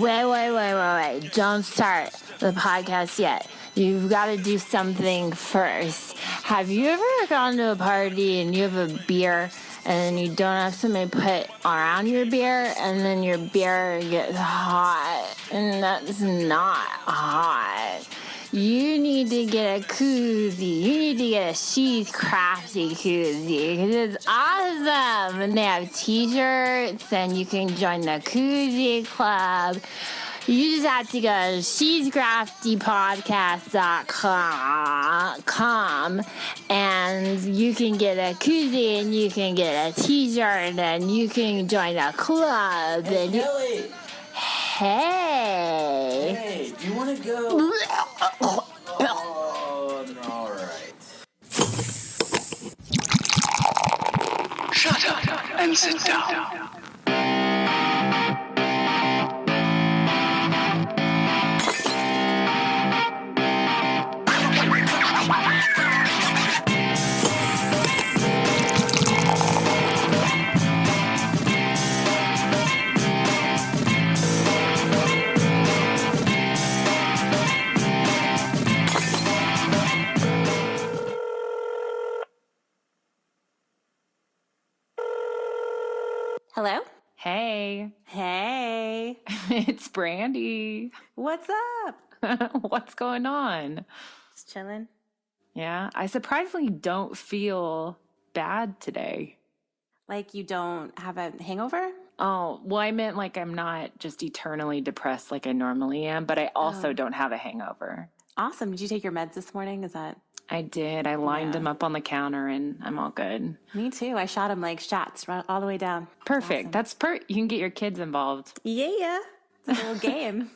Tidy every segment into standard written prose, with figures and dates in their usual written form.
Wait. Don't start the podcast yet. You've got to do something first. Have you ever gone to a party and you have a beer and then you don't have something to put around your beer and then your beer gets hot and that's not hot? You need to get a koozie. You need to get a She's Crafty koozie because it's awesome. And they have t-shirts and you can join the koozie club. You just have to go to shescraftypodcast.com and you can get a koozie and you can get a t-shirt and you can join a club. Hey, and Kelly! Hey, do you want to go? Oh, all right. Shut up and sit down. Hello? Hey, it's Brandi. What's up? What's going on? Just chilling. Yeah, I surprisingly don't feel bad today. Like you don't have a hangover? Oh, well, I meant like I'm not just eternally depressed like I normally am, but I also don't have a hangover. Awesome. Did you take your meds this morning? Is that? I did. I lined them up on the counter and I'm all good. Me too. I shot them like shots all the way down. Perfect. Awesome. You can get your kids involved. Yeah. It's a little game.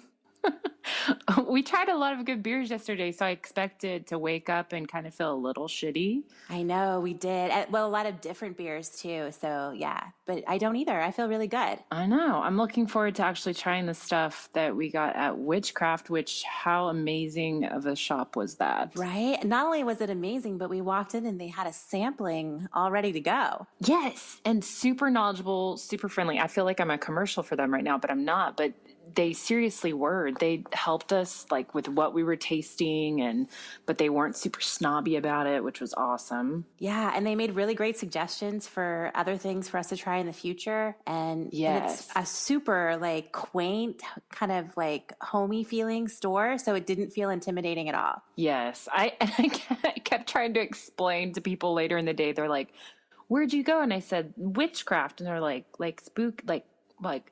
We tried a lot of good beers yesterday, so I expected to wake up and kind of feel a little shitty. I know, we did. Well, a lot of different beers too. So yeah, but I don't either. I feel really good. I know. I'm looking forward to actually trying the stuff that we got at Whichcraft, how amazing of a shop was that? Right? Not only was it amazing, but we walked in and they had a sampling all ready to go. Yes. And super knowledgeable, super friendly. I feel like I'm a commercial for them right now, but I'm not. But they seriously were. They helped us like with what we were tasting but they weren't super snobby about it, which was awesome. Yeah, and they made really great suggestions for other things for us to try in the future. And it's a super like quaint, kind of like homey feeling store, so it didn't feel intimidating at all. Yes. I kept trying to explain to people later in the day. They're like, "Where'd you go?" And I said, "Whichcraft." And they're like spook, like,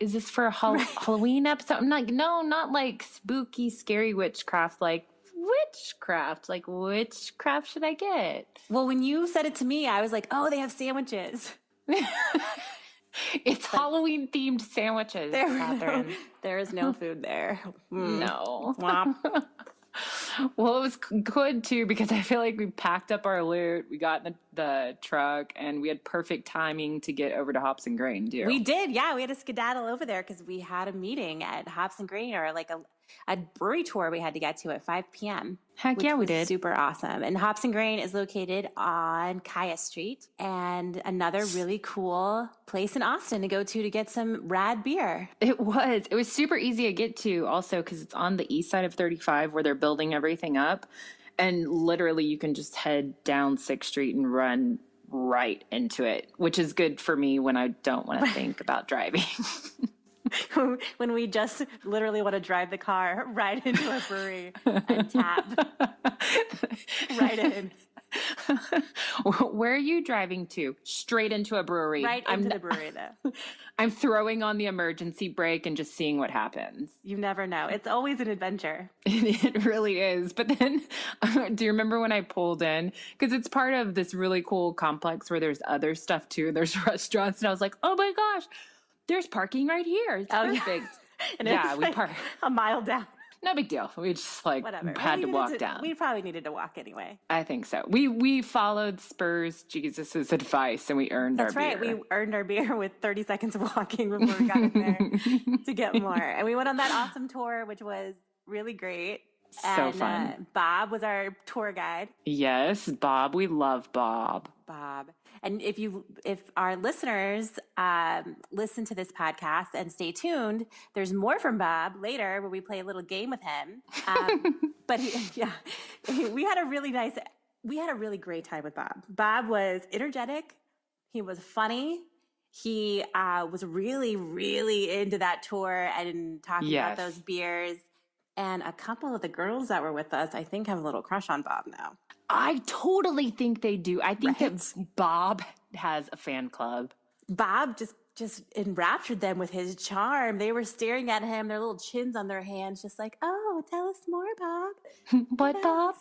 is this for a Halloween episode? I'm like, no, not like spooky, scary witchcraft, like witchcraft. Like, which craft should I get? Well, when you said it to me, I was like, oh, they have sandwiches. It's Halloween themed sandwiches, Catherine. There is no food there. No. Well, it was good too because I feel like we packed up our loot, we got in the truck, and we had perfect timing to get over to Hops and Grain too. We did, yeah. We had to skedaddle over there because we had a meeting at Hops and Grain, or like a brewery tour we had to get to at 5 p.m. Heck yeah, we did. Super awesome. And Hops and Grain is located on Kaya Street, and another really cool place in Austin to go to get some rad beer. It was super easy to get to also because it's on the east side of 35 where they're building everything up. And literally you can just head down 6th Street and run right into it, which is good for me when I don't want to think about driving. When we just literally want to drive the car right into a brewery and tap right in. Where are you driving to? Straight into a brewery. Right into the brewery, though. I'm throwing on the emergency brake and just seeing what happens. You never know. It's always an adventure. It really is. But then, do you remember when I pulled in? Because it's part of this really cool complex where there's other stuff too. There's restaurants. And I was like, oh my gosh, there's parking right here. It's perfect. Yeah. And yeah, it's we like parked a mile down. No big deal. We just had to walk down. We probably needed to walk anyway. I think so. We followed Spurs Jesus's advice and we earned our beer. That's right. We earned our beer with 30 seconds of walking before we got in there to get more. And we went on that awesome tour, which was really great. So fun. Bob was our tour guide. Yes, Bob. We love Bob. And if our listeners listen to this podcast and stay tuned, there's more from Bob later where we play a little game with him. But we had a really great time with Bob. Bob was energetic. He was funny. He was really, really into that tour and talking about those beers. And a couple of the girls that were with us, I think, have a little crush on Bob now. I totally think they do. I think that Bob has a fan club. Bob just enraptured them with his charm. They were staring at him, their little chins on their hands, just like, oh, tell us more, Bob. What Bob?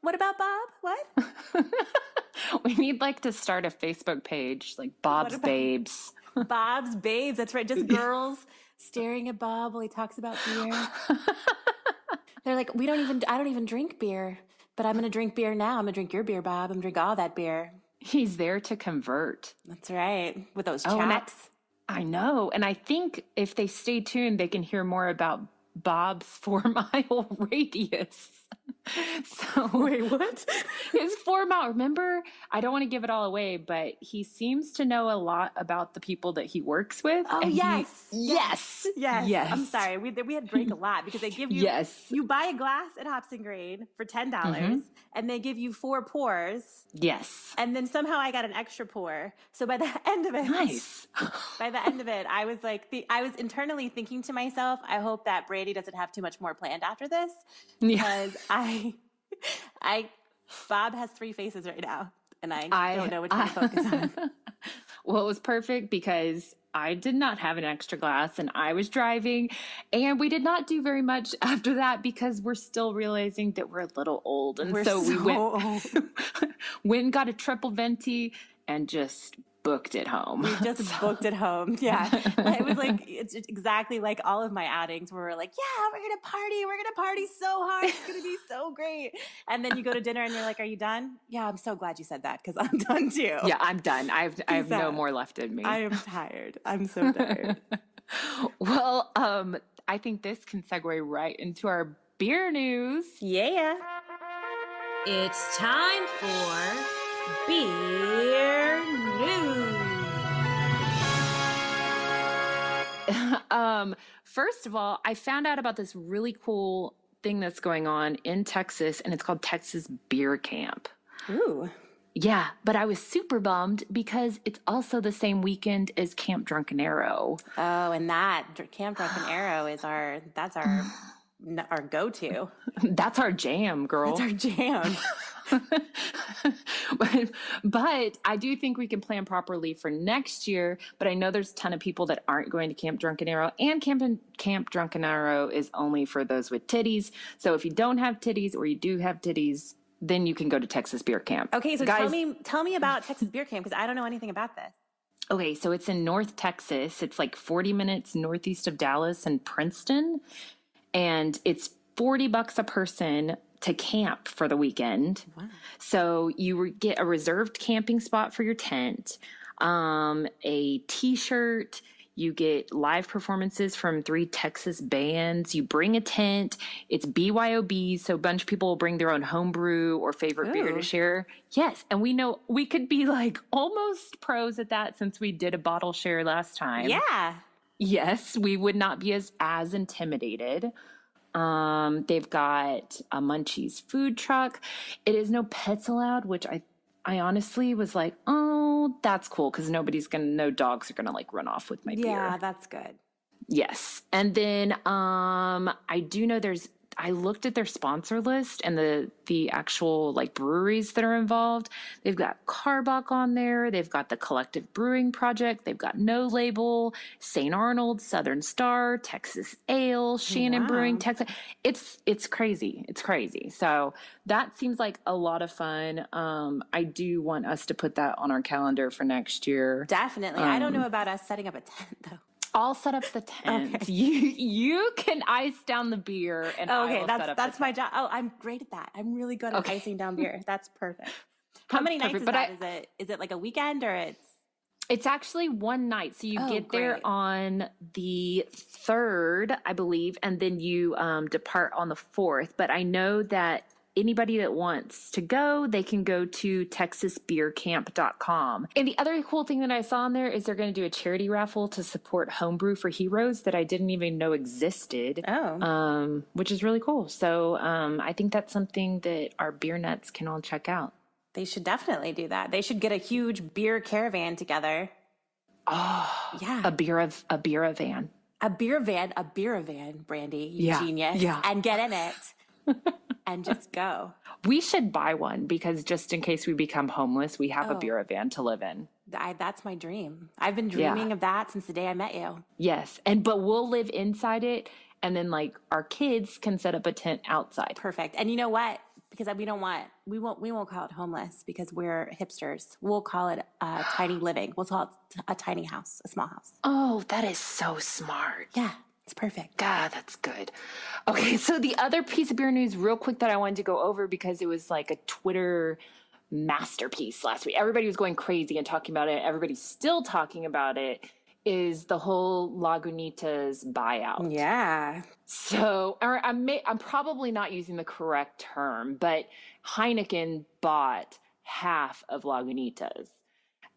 What about Bob? What? We need to start a Facebook page, like Bob's Babes. Bob's Babes. That's right. Just girls staring at Bob while he talks about beer. They're like, I don't even drink beer, but I'm going to drink beer now. I'm going to drink your beer, Bob. I'm going to drink all that beer. He's there to convert. That's right. With those chaps. I know. And I think if they stay tuned, they can hear more about Bob's 4-mile radius. So wait, what? His 4-mile. Remember, I don't want to give it all away, but he seems to know a lot about the people that he works with. Oh, yes. Yes. I'm sorry. We had to break a lot because they give you, you buy a glass at Hops and Grain for $10 and they give you 4 pours. Yes. And then somehow I got an extra pour. So by the end of it, I was I was internally thinking to myself, I hope that Brandi doesn't have too much more planned after this because Bob has 3 faces right now, and I don't know which one to focus on. Well, it was perfect because I did not have an extra glass, and I was driving, and we did not do very much after that because we're still realizing that we're a little old, and so we went and got a triple venti and just booked it home. We just booked it home. Yeah. It was it's exactly like all of my outings where we're like, yeah, we're going to party so hard. It's going to be so great. And then you go to dinner and you're like, are you done? Yeah, I'm so glad you said that because I'm done too. Yeah, I'm done. I have no more left in me. I am tired. I'm so tired. Well, I think this can segue right into our beer news. Yeah. It's time for beer news. First of all, I found out about this really cool thing that's going on in Texas, and it's called Texas Beer Camp. Ooh. Yeah, but I was super bummed because it's also the same weekend as Camp Drunken Arrow. Oh, and that Camp Drunken Arrow is our go-to. That's our jam, girl. That's our jam. But I do think we can plan properly for next year. But I know there's a ton of people that aren't going to Camp Drunken Arrow, and Camp Drunken Arrow is only for those with titties. So if you don't have titties or you do have titties, then you can go to Texas Beer Camp. Okay, so guys, tell me about Texas Beer Camp because I don't know anything about this. Okay, so it's in North Texas. It's 40 minutes northeast of Dallas and Princeton, and it's $40 a person to camp for the weekend. Wow. So you get a reserved camping spot for your tent, a t-shirt, you get live performances from 3 Texas bands, you bring a tent, it's BYOB, so a bunch of people will bring their own homebrew or favorite beer to share. Yes, and we know we could be almost pros at that since we did a bottle share last time. Yeah. Yes, we would not be as intimidated. They've got a Munchies food truck. It is no pets allowed, which I honestly was like, oh, that's cool. Cause no dogs are going to run off with my beer. Yeah, that's good. Yes. And then, I do know I looked at their sponsor list and the actual breweries that are involved. They've got Carbach on there. They've got the Collective Brewing Project. They've got No Label, St. Arnold, Southern Star, Texas Ale, Shannon Brewing, Texas. It's crazy. It's crazy. So that seems like a lot of fun. I do want us to put that on our calendar for next year. Definitely. I don't know about us setting up a tent though. I'll set up the tent. Okay. You can ice down the beer, and I will set up. That's my job. Oh, I'm great at that. I'm really good at icing down beer. That's perfect. How many nights is that? Is it like a weekend or It's actually one night. So you get there on the 3rd, I believe, and then you depart on the 4th. But I know that anybody that wants to go, they can go to texasbeercamp.com. And the other cool thing that I saw on there is they're going to do a charity raffle to support Homebrew for Heroes that I didn't even know existed. Which is really cool. So I think that's something that our beer nuts can all check out. They should definitely do that. They should get a huge beer caravan together. Oh, yeah. A beer van. A beer van, Brandi, you genius. Yeah. And get in it and just go. We should buy one because just in case we become homeless, we have a beer van to live in. That's my dream. I've been dreaming of that since the day I met you. Yes. But we'll live inside it. And then like our kids can set up a tent outside. Perfect. And you know what? Because we won't call it homeless because we're hipsters. We'll call it tiny living. We'll call it a tiny house, a small house. Oh, that is so smart. Yeah, it's perfect. God, that's good. Okay, so the other piece of beer news real quick that I wanted to go over because it was like a Twitter masterpiece last week. Everybody was going crazy and talking about it. Everybody's still talking about it. Is the whole Lagunitas buyout. Yeah. So I'm probably not using the correct term, but Heineken bought half of Lagunitas.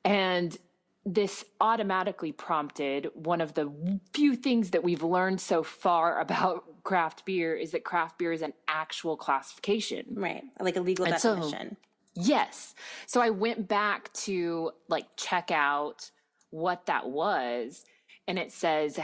And this automatically prompted one of the few things that we've learned so far about craft beer is that craft beer is an actual classification. Right. Like a legal definition. Yes. So I went back to like check out what that was, and it says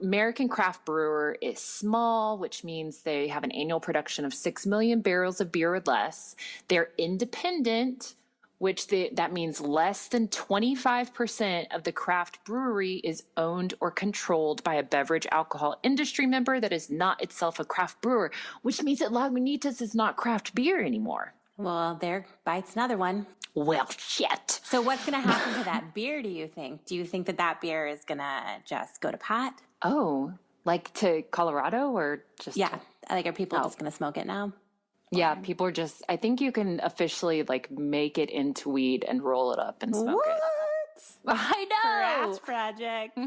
American craft brewer is small, which means they have an annual production of 6 million barrels of beer or less. They're independent, which that means less than 25% of the craft brewery is owned or controlled by a beverage alcohol industry member that is not itself a craft brewer, which means that Lagunitas is not craft beer anymore. Well, there bites another one. Well, shit. So what's going to happen to that beer, do you think? Do you think that beer is going to just go to pot? Oh, like to Colorado or just? Yeah. Like, are people just going to smoke it now? Yeah, people are just, I think you can officially like make it into weed and roll it up and smoke it. I know. Craft project.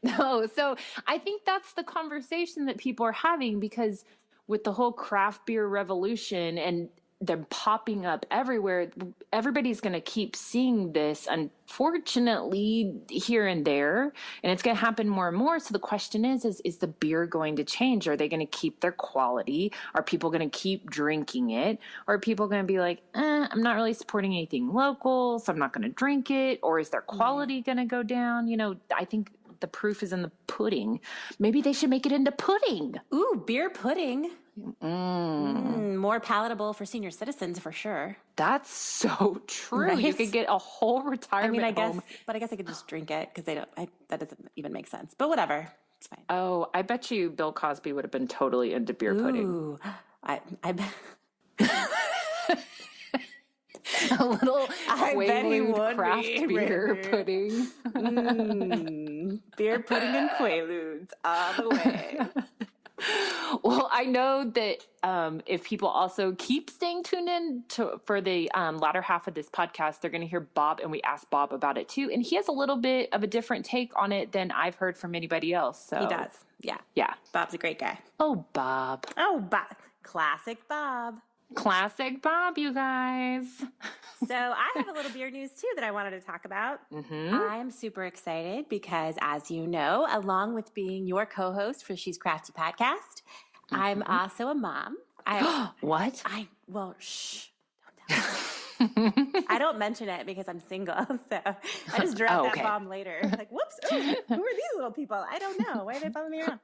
No, so I think that's the conversation that people are having because with the whole craft beer revolution and they're popping up everywhere, everybody's going to keep seeing this, unfortunately, here and there, and it's going to happen more and more. So the question is the beer going to change? Are they going to keep their quality? Are people going to keep drinking it? Or are people going to be like, I'm not really supporting anything local, so I'm not going to drink it? Or is their quality going to go down? You know, I think the proof is in the pudding. Maybe they should make it into pudding. Ooh, beer pudding. More palatable for senior citizens for sure. That's so true. Right? You could get a whole retirement home. I guess I could just drink it because that doesn't even make sense. But whatever, it's fine. Oh, I bet you Bill Cosby would have been totally into beer pudding. Ooh, I bet. A little Quaalude craft beer pudding. Beer pudding and Quaaludes all the way. Well, I know that if people also keep staying tuned in for the latter half of this podcast, they're going to hear Bob, and we asked Bob about it too. And he has a little bit of a different take on it than I've heard from anybody else. So he does. Yeah. Yeah. Bob's a great guy. Oh, Bob. Classic Bob. Classic Bob, you guys. So I have a little beer news too that I wanted to talk about. I'm super excited because, as you know, along with being your co-host for She's Crafty podcast, I'm also a mom. What? Shh. Don't tell me. I don't mention it because I'm single, so I just drop that bomb later. Like, whoops, who are these little people? I don't know. Why are they following me around?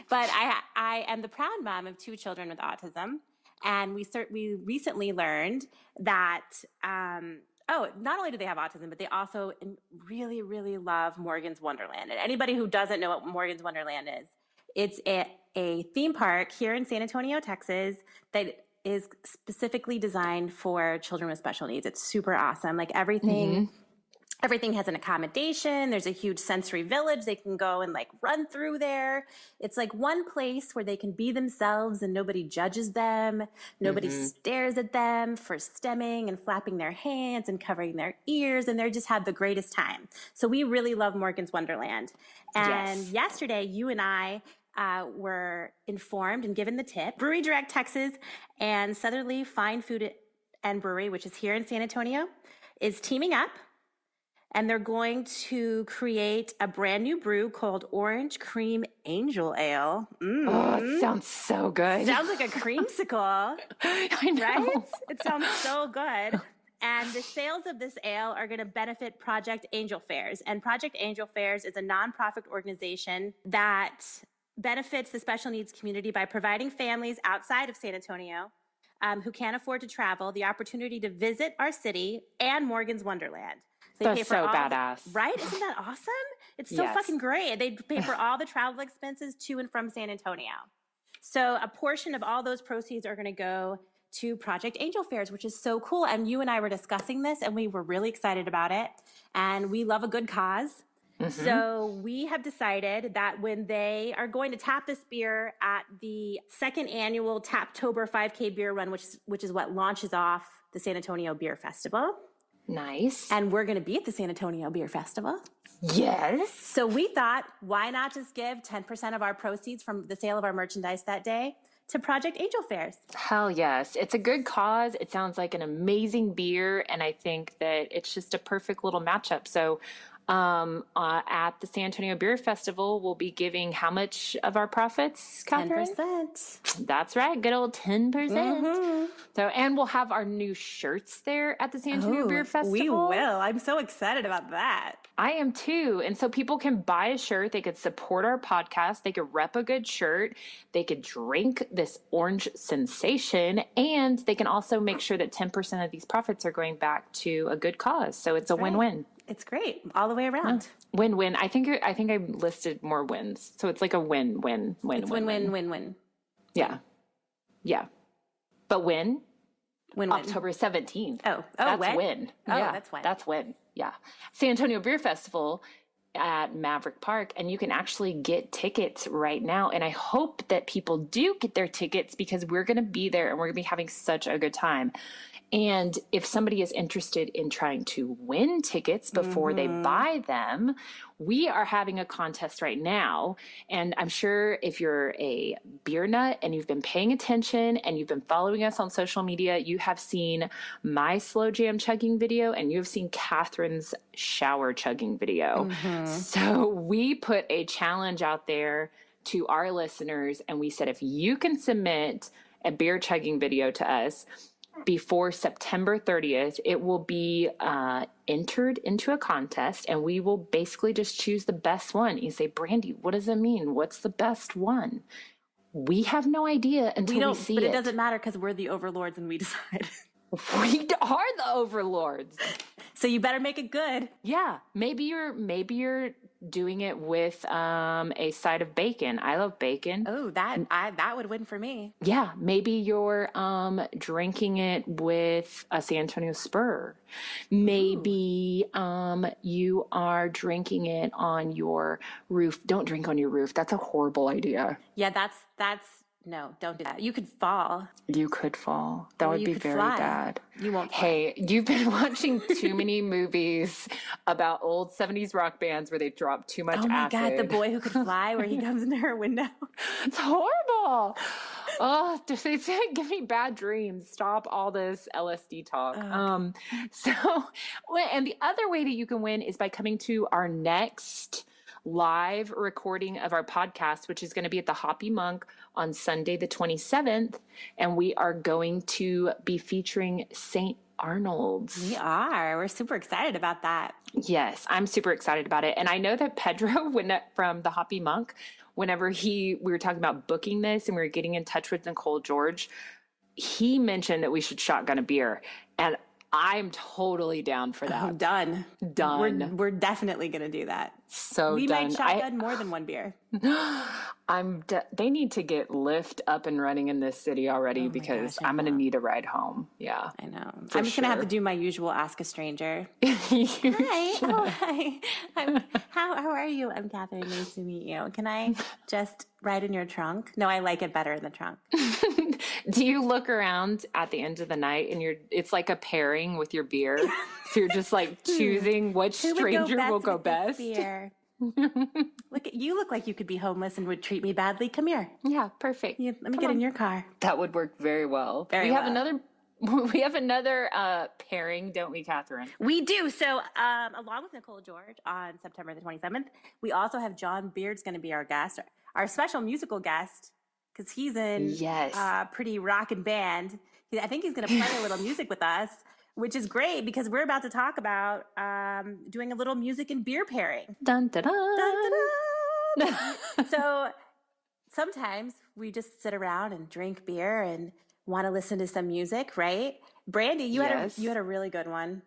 But I am the proud mom of 2 children with autism, and we recently learned that not only do they have autism, but they also really, really love Morgan's Wonderland. And anybody who doesn't know what Morgan's Wonderland is, it's a theme park here in San Antonio, Texas, that is specifically designed for children with special needs. It's super awesome. Like everything Everything has an accommodation. There's a huge sensory village. They can go and like run through there. It's like one place where they can be themselves and nobody judges them. Nobody stares at them for stemming and flapping their hands and covering their ears. And they just have the greatest time. So we really love Morgan's Wonderland. And yesterday, you and I were informed and given the tip. Brewery Direct Texas and Southerly Fine Food and Brewery, which is here in San Antonio, is teaming up. And they're going to create a brand new brew called Orange Cream Angel Ale. Oh, it sounds so good. Sounds like a creamsicle. I know. Right? It sounds so good. And the sales of this ale are going to benefit Project Angel Fairs. And Project Angel Fairs is a nonprofit organization that benefits the special needs community by providing families outside of San Antonio who can't afford to travel the opportunity to visit our city and Morgan's Wonderland. That's so badass. Right? Isn't that awesome? It's so fucking great. They pay for all the travel expenses to and from San Antonio. So a portion of all those proceeds are going to go to Project Angel Fairs, which is so cool. And you and I were discussing this and we were really excited about it. And we love a good cause. So we have decided that when they are going to tap this beer at the second annual Taptober 5K beer run, which is what launches off the San Antonio Beer Festival. Nice. And we're going to be at the San Antonio Beer Festival. Yes. So we thought, why not just give 10% of our proceeds from the sale of our merchandise that day to Project Angel Fairs? Hell yes. It's a good cause. It sounds like an amazing beer. And I think that it's just a perfect little matchup. So at the San Antonio Beer Festival, we'll be giving how much of our profits, Catherine? 10%. That's right. Good old 10%. So, and we'll have our new shirts there at the San Antonio Beer Festival. We will. I'm so excited about that. I am too. And so people can buy a shirt. They could support our podcast. They could rep a good shirt. They could drink this orange sensation. And they can also make sure that 10% of these profits are going back to a good cause. So it's a win-win. It's great all the way around. Win-win. I think I listed more wins. So it's like a win-win. It's win-win. Yeah. Yeah. But win? Win-win. October 17th. That's That's win. Oh, Yeah, that's win. That's win. Yeah. San Antonio Beer Festival at Maverick Park. And you can actually get tickets right now. And I hope that people do get their tickets because we're going to be there and we're going to be having such a good time. And if somebody is interested in trying to win tickets before they buy them, we are having a contest right now. And I'm sure if you're a beer nut and you've been paying attention and you've been following us on social media, you have seen my slow jam chugging video and you have seen Catherine's shower chugging video. So we put a challenge out there to our listeners and we said, if you can submit a beer chugging video to us before September 30th, it will be entered into a contest and we will basically just choose the best one. You say, Brandi, what does it mean? What's the best one? We have no idea until we see it. But it doesn't matter because we're the overlords and we decide. We are the overlords. So you better make it good. Yeah. Maybe you're doing it with a side of bacon. I love bacon. Oh, that would win for me. Yeah. Maybe you're drinking it with a San Antonio Spur. Maybe you are drinking it on your roof. Don't drink on your roof. That's a horrible idea. Yeah, that's no, don't do that. You could fall. You could fall. That would be very bad. You won't fly. Hey, you've been watching too many movies about old 70s rock bands where they drop too much acid. Oh my God, The Boy Who Could Fly, where he comes into her window. It's horrible. Oh, give me bad dreams. Stop all this LSD talk. And the other way that you can win is by coming to our next live recording of our podcast, which is going to be at the Hoppy Monk on Sunday, the 27th. And we are going to be featuring St. Arnold's. We are. We're super excited about that. Yes, I'm super excited about it. And I know that Pedro, from the Hoppy Monk, whenever we were talking about booking this and we were getting in touch with Nicole George, he mentioned that we should shotgun a beer. And I'm totally down for that. Done. Done. We're definitely going to do that. So we done. might shotgun more than one beer. They need to get Lyft up and running in this city already because I'm going to need a ride home. Yeah. I know. I'm just going to have to do my usual ask a stranger. Hi. Oh, hi. How are you? I'm Catherine. Nice to meet you. Can I just ride in your trunk? No, I like it better in the trunk. Do you look around at the end of the night and it's like a pairing with your beer? So you're just like choosing which stranger will go best? Beer? Look like you could be homeless and would treat me badly. Come here. Yeah, perfect. Let me get in your car. That would work very well. We have another pairing, don't we, Catherine? We do. So along with Nicole George on September the 27th, we also have John Beard's going to be our guest, our special musical guest, because he's in pretty rockin' band. I think he's going to play a little music with us, which is great because we're about to talk about doing a little music and beer pairing. Dun, dun, dun. Dun, dun, dun. So sometimes we just sit around and drink beer and want to listen to some music, right? Brandi, you had a really good one.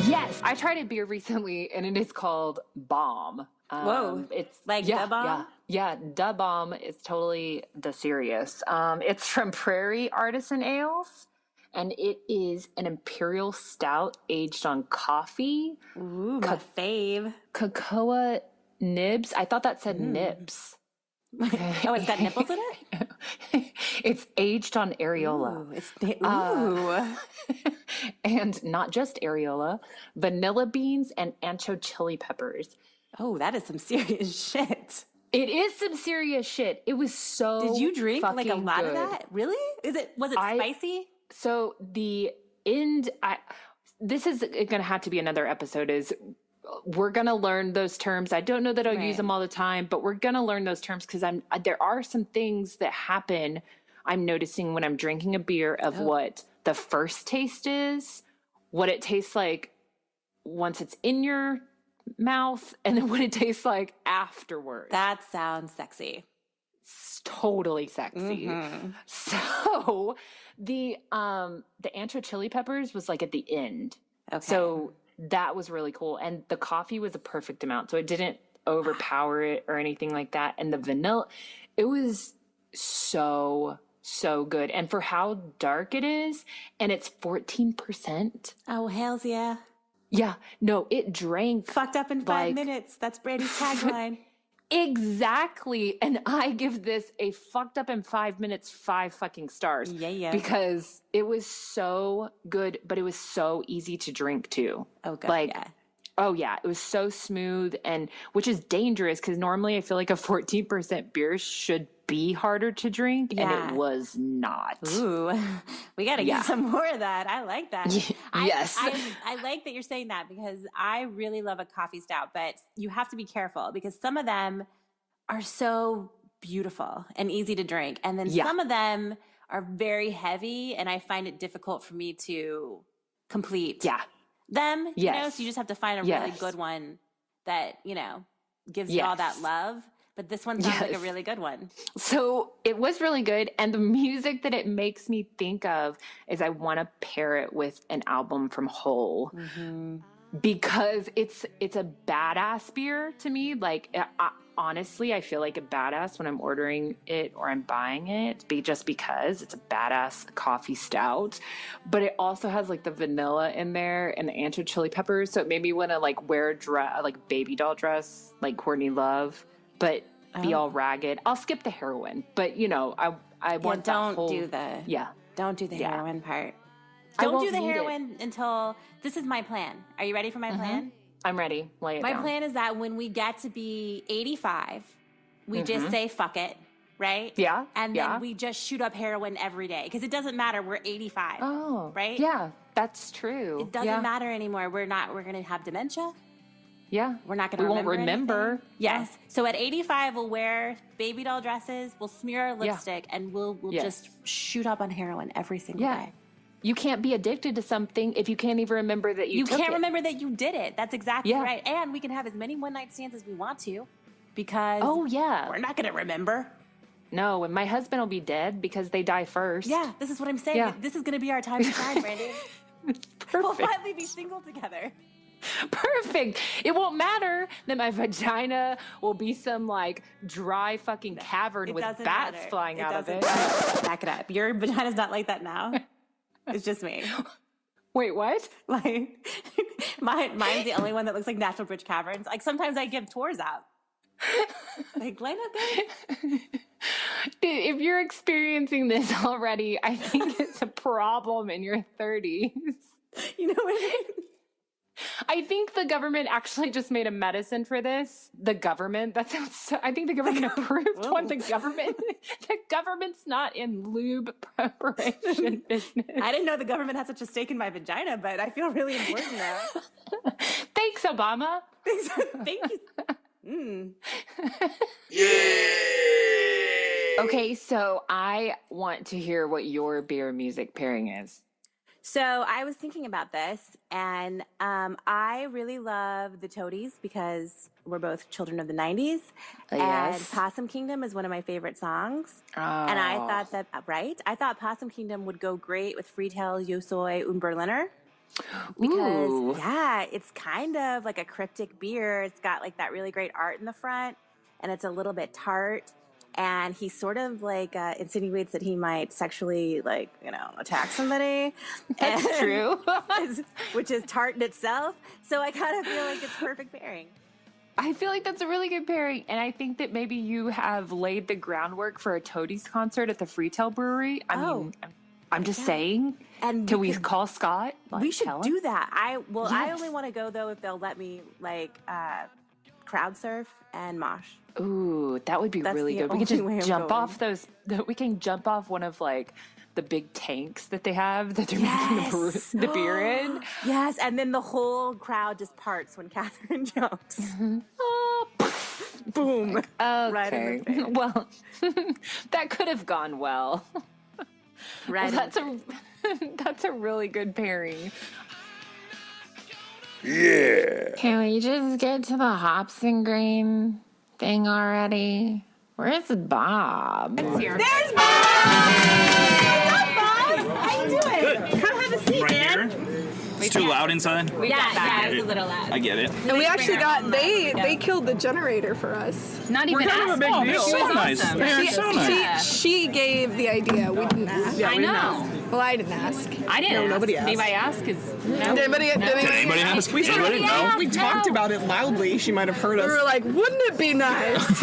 Yes, I tried a beer recently and it is called Bomb. Whoa, it's like Da Bomb? Yeah, Da Bomb is totally the serious. It's from Prairie Artisan Ales, and it is an imperial stout aged on coffee. Ooh, my fave. Cocoa nibs. I thought that said nips. Oh, it's got nipples in it? It's aged on areola. And not just areola, vanilla beans and ancho chili peppers. Oh, that is some serious shit. It is some serious shit. It was so Did you drink like a lot good. of that? Really? Was it spicy? So this is going to have to be another episode is we're going to learn those terms. I don't know that I'll use them all the time, but we're going to learn those terms because there are some things that happen I'm noticing when I'm drinking a beer of what the first taste is, what it tastes like once it's in your mouth, and then what it tastes like afterwards. That sounds sexy. It's totally sexy. Mm-hmm. So the ancho chili peppers was like at the end. Okay. So that was really cool. And the coffee was a perfect amount. So it didn't overpower it or anything like that. And the vanilla, it was so good. And for how dark it is, and it's 14%. Oh, hells yeah. Yeah. No, it drank. Fucked up in 5 minutes. That's Brandi's tagline. Exactly. And I give this a fucked up in 5 minutes, 5 fucking stars. Yeah. Because it was so good, but it was so easy to drink too. Oh, God. Oh yeah, it was so smooth, and which is dangerous because normally I feel like a 14% beer should be harder to drink, and it was not. Ooh, we got to get some more of that. I like that. Yes. I like that you're saying that because I really love a coffee stout, but you have to be careful because some of them are so beautiful and easy to drink, and then some of them are very heavy, and I find it difficult for me to complete. Them, you know, so you just have to find a really good one that, you know, gives you all that love. But this one sounds like a really good one. So it was really good. And the music that it makes me think of is I want to pair it with an album from Hole because it's a badass beer to me. Like, honestly, I feel like a badass when I'm ordering it or I'm buying it just because it's a badass coffee stout, but it also has like the vanilla in there and the ancho chili peppers. So it made me want to like wear a dress, like baby doll dress, like Courtney Love, but be all ragged. I'll skip the heroin, but you know, I want don't do the heroin part. Don't do the heroin until this is my plan. Are you ready for my plan? I'm ready. Lay it down. My plan is that when we get to be 85, we just say fuck it, right? Yeah. And then we just shoot up heroin every day because it doesn't matter. We're 85. Oh, right? Yeah, that's true. It doesn't matter anymore. We're going to have dementia. Yeah. We're not going to remember. We won't remember. Anything. Yes. Yeah. So at 85, we'll wear baby doll dresses. We'll smear our lipstick and we'll just shoot up on heroin every single day. You can't be addicted to something if you can't even remember that you took can't it. Remember that you did it. That's exactly right. And we can have as many one-night stands as we want to because we're not going to remember. No, and my husband will be dead because they die first. Yeah, this is what I'm saying. Yeah. This is going to be our time to shine, Brandi. It's perfect. We'll finally be single together. Perfect. It won't matter that my vagina will be some like dry fucking cavern with bats flying out of it. Back it up. Your vagina's not like that now. It's just me. Wait, what? Like, mine's the only one that looks like natural bridge caverns. Like, sometimes I give tours out. Like, line up, guys. If you're experiencing this already, I think it's a problem in your 30s. You know what I mean? I think the government actually just made a medicine for this. The government, that sounds so, I think the government approved one. The government's not in lube preparation business. I didn't know the government had such a stake in my vagina, but I feel really important now. Thanks, Obama. Thank you. Yeah. Okay, so I want to hear what your beer music pairing is. So I was thinking about this, and I really love the Toadies because we're both children of the 90s. Yes. And Possum Kingdom is one of my favorite songs. Oh. And I thought that, I thought Possum Kingdom would go great with Friedel, Yo Soy, und Berliner. Because, yeah, it's kind of like a cryptic beer. It's got like that really great art in the front, and it's a little bit tart. And he sort of like insinuates that he might sexually, like, attack somebody. That's true. Which is tart in itself. So I kind of feel like it's perfect pairing. I feel like that's a really good pairing. And I think that maybe you have laid the groundwork for a Toadies concert at the Friedel Brewery. I mean, I'm just saying. And can we call Scott? Like, we should do that. I only want to go, though, if they'll let me, like, crowd surf and mosh. Ooh, that would be really good. We can just jump off those. We can jump off one of like the big tanks that they have that they're making the beer in. Yes, and then the whole crowd just parts when Catherine jumps. Mm-hmm. Boom! Okay. Right in the face. Well, that could have gone well. Right. Well, that's a really good pairing. Yeah. Can we just get to the hops and grain thing already? Where's Bob? There's Bob! What's up, Bob? How you doing? Good. Come have a seat, man. It's too loud inside. Yeah, it's a little loud. I get it. And we actually they killed the generator for us. Not even kind of a big deal. So nice. Awesome. They're so nice. She gave the idea. We didn't ask. I know. Well, I didn't ask. I didn't. No, nobody asked. Anybody ask? Did anybody ask? We Anybody? No. We talked about it loudly. She might have heard us. We were like, wouldn't it be nice?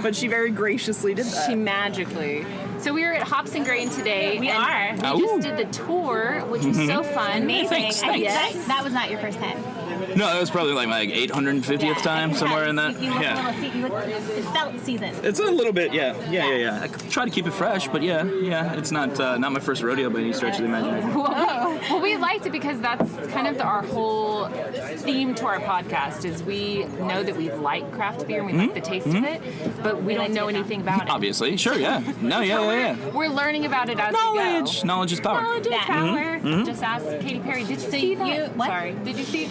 But she very graciously did that. She magically. So we were at Hops and Grain today. We are. We just did the tour, which was so fun. Amazing. Thanks. Yes. That was not your first time. No, it was probably like my 850th time, somewhere in that. You look a little, it felt seasoned. It's a little bit, yeah. I try to keep it fresh, but yeah. It's not my first rodeo by any stretch of the imagination. Well, we liked it because that's kind of our whole theme to our podcast is we know that we like craft beer and we like the taste of it, but we don't know anything about it. Obviously, sure, yeah. No, yeah. We're learning about it as Knowledge. we go. Knowledge is power. Knowledge is power. Just ask Katy Perry. Did you see that? Sorry. Did you see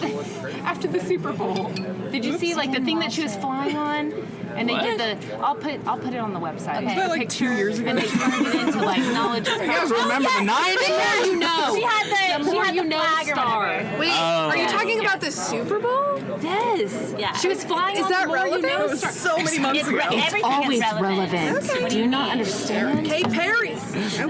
after the Super Bowl? Did you see like the thing that she was flying on? And they did the. I'll put it on the website. Was that like 2 years ago? And they turned it into like knowledge. You guys remember the 90s? The more you know. She had the flag star. or whatever. Wait, are you talking about the Super Bowl? Yes. Yeah. She was flying. Is on that the more you relevant? know It was star. so many months ago. Everything Always is relevant. Okay. Do you not understand? Kate Perry's.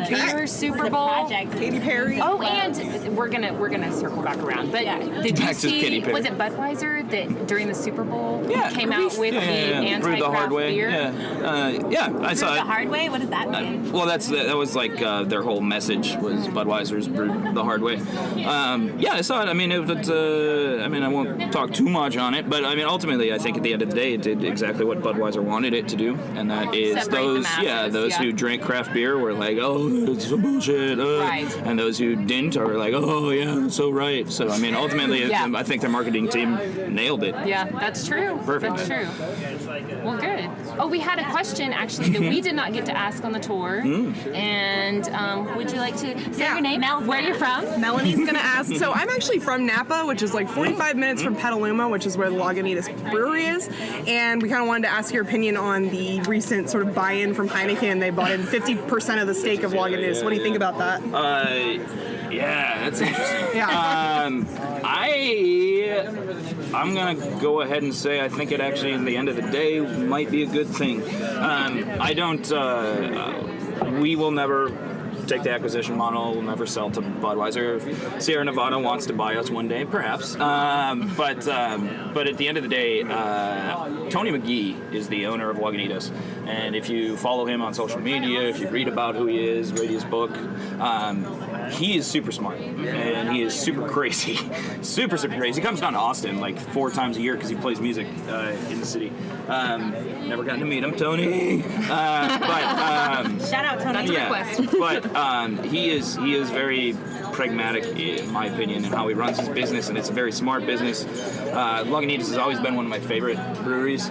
Beer Super Bowl. Project. Katy Perry. Oh, and we're gonna circle back around. But did you Back to Katy see? Perry. Was it Budweiser that during the Super Bowl came out with the Brewed the anti-craft hard way. beer? Yeah, I saw The it. hard way? What does that mean? Well, that was like their whole message was Budweiser's brewed the hard way. Yeah, I saw it. I mean, I won't talk too much on it, but I mean, ultimately, I think at the end of the day, it did exactly what Budweiser wanted it to do, and that is Separate the masses, those who drank craft beer were like, oh, it's some bullshit, Right. and those who didn't are like, oh yeah, that's so right. So I mean, ultimately, I think their marketing team nailed it. Yeah, that's true. Perfect. That's true. Well, good. Oh, we had a question actually that we did not get to ask on the tour. And would you like to say your name? Mel, where are you from? Melanie's gonna ask. So I'm actually from Napa, which is like 45 minutes from Petaluma, which is where the Lagunitas Brewery is. And we kind of wanted to ask your opinion on the recent sort of buy-in from Heineken. They bought in 50% of the stake of Lagunitas. What do you think about that? Yeah, that's interesting. Yeah. I'm gonna go ahead and say I think it actually, in the end of the day, might be a good thing. I don't. We will never take the acquisition model. We'll never sell to Budweiser. If Sierra Nevada wants to buy us one day, perhaps. But at the end of the day, Tony McGee is the owner of Lagunitas, and if you follow him on social media, if you read about who he is, read his book, he is super smart, and he is super crazy. super crazy. He comes down to Austin like 4 times a year because he plays music in the city. Never gotten to meet him, Tony. Shout out, Tony. Yeah, but he is very pragmatic, in my opinion, in how he runs his business, and it's a very smart business. Lagunitas has always been one of my favorite breweries.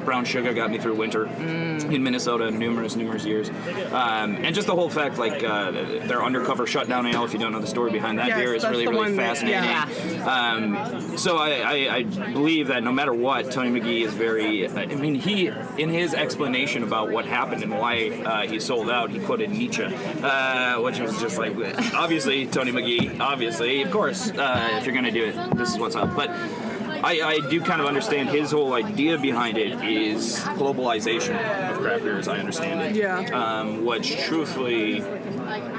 Brown Sugar got me through winter in Minnesota numerous years. And just the whole fact, like, their undercover shutdown ale, if you don't know the story behind that beer, is really fascinating. So I believe that no matter what, Tony McGee is very, he, in his explanation about what happened and why he sold out, he quoted Nietzsche, which was just like, obviously, Tony McGee, obviously, of course, if you're going to do it, this is what's up. But I do kind of understand his whole idea behind it is globalization of craft beer, as I understand it. Yeah. Which, truthfully,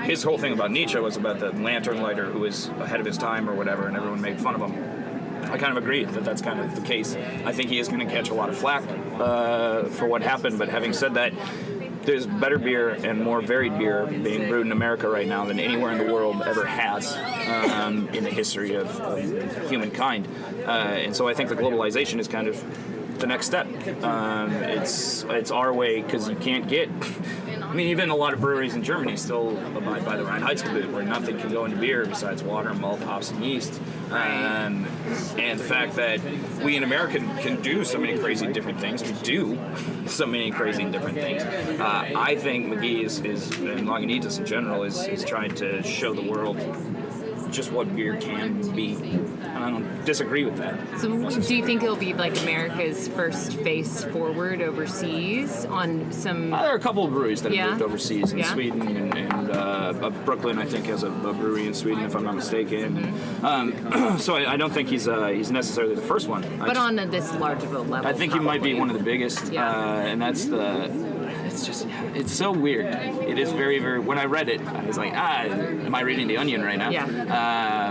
his whole thing about Nietzsche was about the lantern lighter who was ahead of his time or whatever, and everyone made fun of him. I kind of agree that that's kind of the case. I think he is going to catch a lot of flack for what happened, but having said that, there's better beer and more varied beer being brewed in America right now than anywhere in the world ever has in the history of humankind. And so I think the globalization is kind of the next step. It's our way, because you can't get... even a lot of breweries in Germany still abide by the Reinheitsgebot, where nothing can go into beer besides water, malt, hops, and yeast. And the fact that we in America can do so many crazy different things, we do so many crazy different things. I think McGee and Lagunitas in general is trying to show the world just what beer can be. I don't disagree with that. So do you think it'll be like America's first face forward overseas on some... There are a couple of breweries that have moved overseas in Sweden, and Brooklyn, I think, has a brewery in Sweden, if I'm not mistaken. So I don't think he's necessarily the first one. But on this large of a level, I think he might be one of the biggest, and that's the... It's so weird. It is very, very... When I read it, I was like, am I reading The Onion right now? Yeah.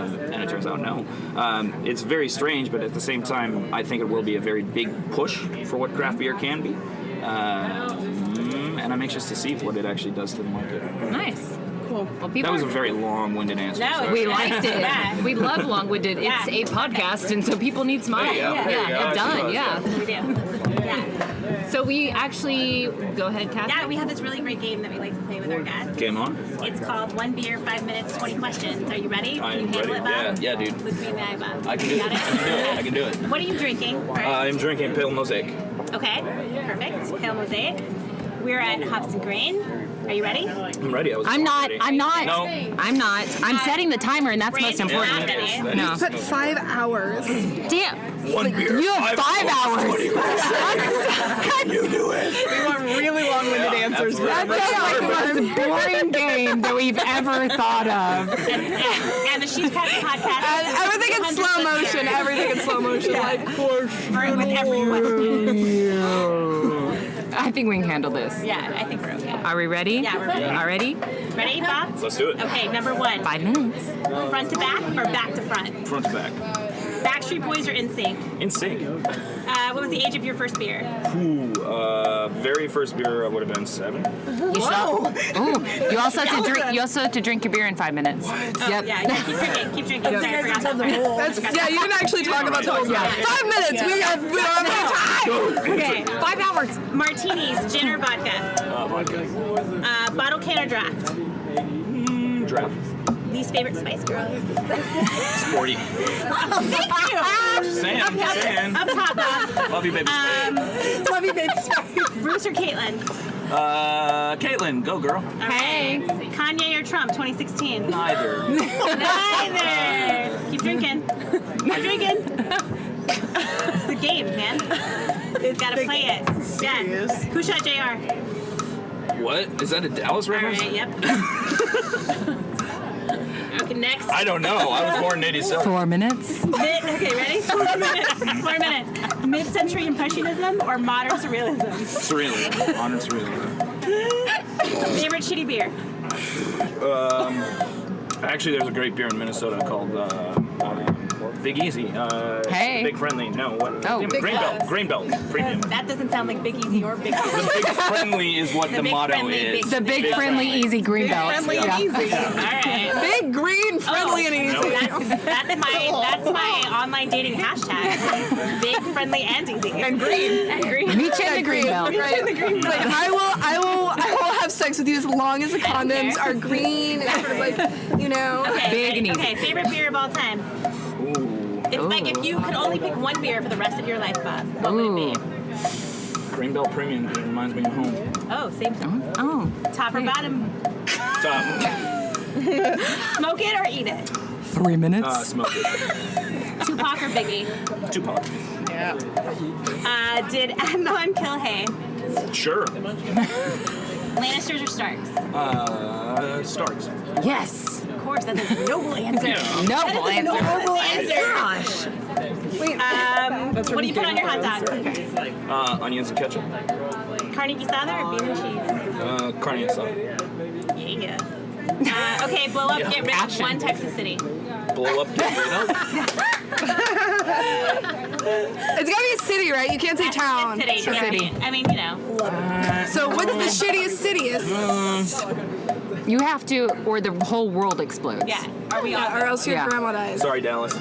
And it turns out no. It's very strange, but at the same time, I think it will be a very big push for what craft beer can be. And I'm anxious to see what it actually does to the market. Nice. Cool. Well, that was a very long-winded answer. No, we liked it. We love long-winded. It's a podcast, and so people need smile. Done. We do. So we actually go ahead, Kathy. Yeah, we have this really great game that we like to play with our guests. Game on. It's called 1 Beer, 5 Minutes, 20 Questions. Are you ready? I'm ready. It, Bob? Yeah, dude. Look me in the eye, Bob. I can do it. I can do it. What are you drinking? I'm drinking Pale Mosaic. Okay, perfect. Pale Mosaic. We're at Hops and Grain. Are you ready? I'm ready. I'm not. No. I'm not. I'm setting the timer, and that's most important. No. Put 5 hours. Damn. 1 beer. You have 5 hours. You do it. We want really long-winded answers. That's like the most boring game that we've ever thought of. And the She's Crafty podcast. And everything in slow motion. Everything in slow motion. Like, with every question. I think we can handle this. Yeah, I think we're okay. Are we ready? Yeah, we're ready. Already? Ready, Bob? Let's do it. Okay, number 1. 5 minutes. Front to back or back to front? Front to back. Backstreet Boys or NSYNC? NSYNC. What was the age of your first beer? Very first beer would have been 7. You also have to drink. You also have to drink your beer in 5 minutes. Yep. Yeah, keep drinking. Sorry, I forgot that part. you didn't actually talk about the whole 5 minutes. We don't have any time. Okay. 5 hours. Martinis, gin or vodka? Vodka. Bottle, can, or draft? Draft. least favorite Spice Girl? Sporty. Thank you. Saying. Up top, Bob. Love you, baby. Love you, baby. Bruce or Caitlyn? Caitlyn, go girl. Hey. Kanye or Trump, 2016? Neither. Neither. Keep drinking. Keep drinking. It's the game, man. Gotta play it. Serious. Yeah. Who shot JR? What? Is that a Dallas All reference? right, yep. Okay, next. I don't know. I was born in 87. 4 minutes. Okay, ready? 4 minutes. 4 minutes. Mid-century Impressionism or modern Surrealism? Surrealism. Honor surrealism. Favorite shitty beer? Actually, there's a great beer in Minnesota called Big Easy. Hey. Big Friendly. No, what? Oh, Damn it, Big Grain Belt Premium. That doesn't sound like Big Easy or Big The Big Friendly is what the Big motto Friendly, is. The big friendly easy green belt. Friendly and easy. All right. Big, green, friendly, and easy. That's my online dating hashtag. Big, friendly, and easy. And green. And green. Meet you in the green belt. Right. It's like, I will have sex with you as long as the condoms are green and sort of like, you know. Okay, Big and easy. Okay, favorite beer of all time. It's like if you could only pick one beer for the rest of your life, Bob, what would it be? Grain Belt Premium because it reminds me of home. Oh, same thing. Oh. Top or bottom? Top. Smoke it or eat it? 3 minutes. Smoke it. Tupac or Biggie? Tupac. Yeah. Did Adnan kill Hay? Sure. Lannisters or Starks? Starks. Yes. Of course, that's a noble answer. Noble answer. Noble answer. Gosh. Wait. What do you put on your hot dog? Onions and ketchup. Carne asada or bean and cheese? Carne asada. Yeah. Okay, blow up, get rid of one Texas city. Blow up, get rid of. It's gotta be a city, right? You can't say town. City. It's a city. I mean, you know. So what's the shittiest city? You have to, or the whole world explodes. Yeah. Are we on? Or else your Yeah. grandma dies. Sorry, Dallas.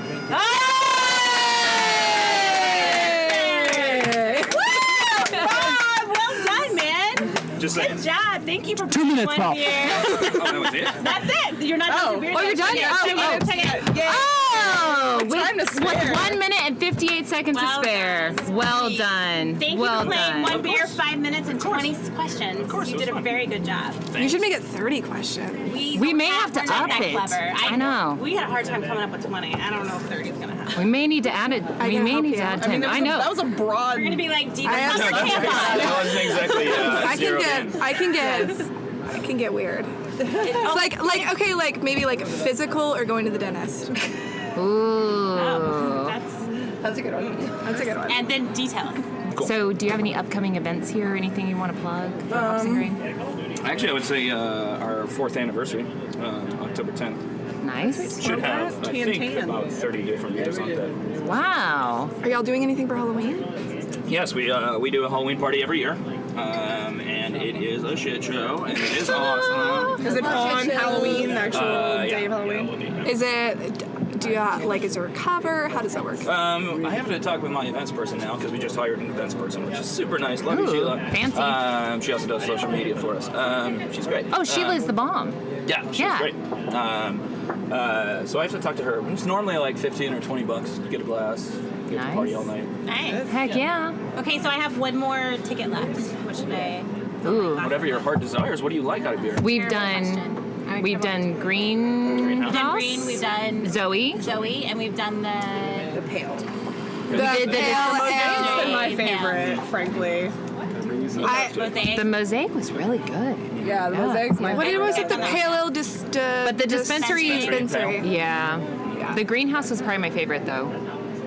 Well done, man. Just saying. Good job. Thank you for 2 minutes, one Paul. beer. Oh, that was it? That's it. You're not done. Oh, you're done? Oh, Time to spare. 1 minute and 58 seconds to Well spare. Well done. Thank well you for playing done. one beer, 5 minutes, and 20 questions. Of course, You it was did a fun. very good job. You should make it 30 questions. We may have to we're not up that it. Clever. I know. We had a hard time coming up with 20. I don't know if 30 is going to happen. We may need to add it. We can may help need you to out. add 10. I know. That was a broad. We're going to be like deep I in have the some tampon. That wasn't exactly I can get weird. It's like okay, like maybe like physical or going to the dentist. Ooh. That's a good one. That's a good one. And then details. So, do you have any upcoming events here or anything you want to plug for Hops and Grain? Actually, I would say our 4th anniversary, October 10th. Nice. Should have, I think, Tan. about 30 different beers on that. Wow. Are y'all doing anything for Halloween? Yes, we do a Halloween party every year, and it is a shit show, and it is awesome. Is it on Halloween, the actual day of Halloween? Yeah, we'll be. Is it? Do you is there a cover? How does that work? I have to talk with my events person now because we just hired an events person, which is super nice. Love you, Ooh, Sheila. fancy. She also does social media for us. She's great. Oh, Sheila's the bomb. Yeah, she's Yeah. great. So I have to talk to her. It's normally like $15 or $20 to get a glass, get to party all night. Nice. Heck yeah. Okay, so I have one more ticket left. What should I? Ooh. Whatever your heart desires. What do you like out of beer? We've Terrible done question. We've done Greenhouse. We've done green. We've done Zoe. and we've done the pale. We did the It's been my Pale. favorite, frankly. mosaic. The mosaic was really good. Yeah, the mosaic's my What favorite. was it? The pale ale But the dispensary, Dispensary. yeah. The greenhouse was probably my favorite though.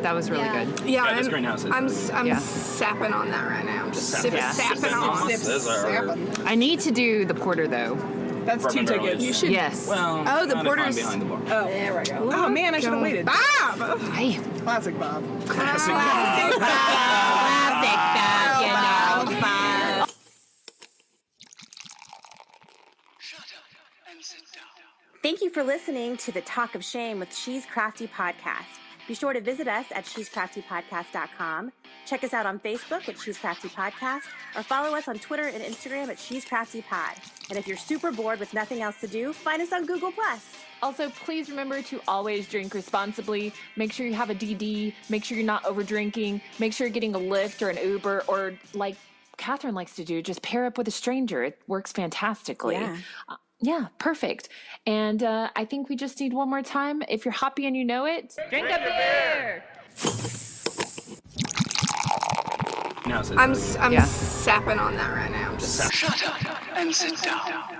That was really good. Yeah, this greenhouse is I'm Yeah. sapping on that right now. I'm just Sapping. sapping on. Those are- I need to do the porter though. That's 2 Bourbon barrel tickets. is- You should. Yes. Well, Oh, the kind of porter's- behind the bar. Oh, there we go. Oh man, I should have waited. Bob. Hey. Classic Bob. Classic Bob. Classic Bob, you know. Thank you for listening to the Talk of Shame with She's Crafty podcast. Be sure to visit us at shescraftypodcast.com. Check us out on Facebook at She's Crafty Podcast, or follow us on Twitter and Instagram at She's Crafty Pod. And if you're super bored with nothing else to do, find us on Google+. Also, please remember to always drink responsibly. Make sure you have a DD. Make sure you're not over drinking. Make sure you're getting a Lyft or an Uber, or like Catherine likes to do, just pair up with a stranger. It works fantastically. Yeah, perfect. And I think we just need one more time. If you're hoppy and you know it, drink a beer. I'm sapping on that right now. Shut up and sit down.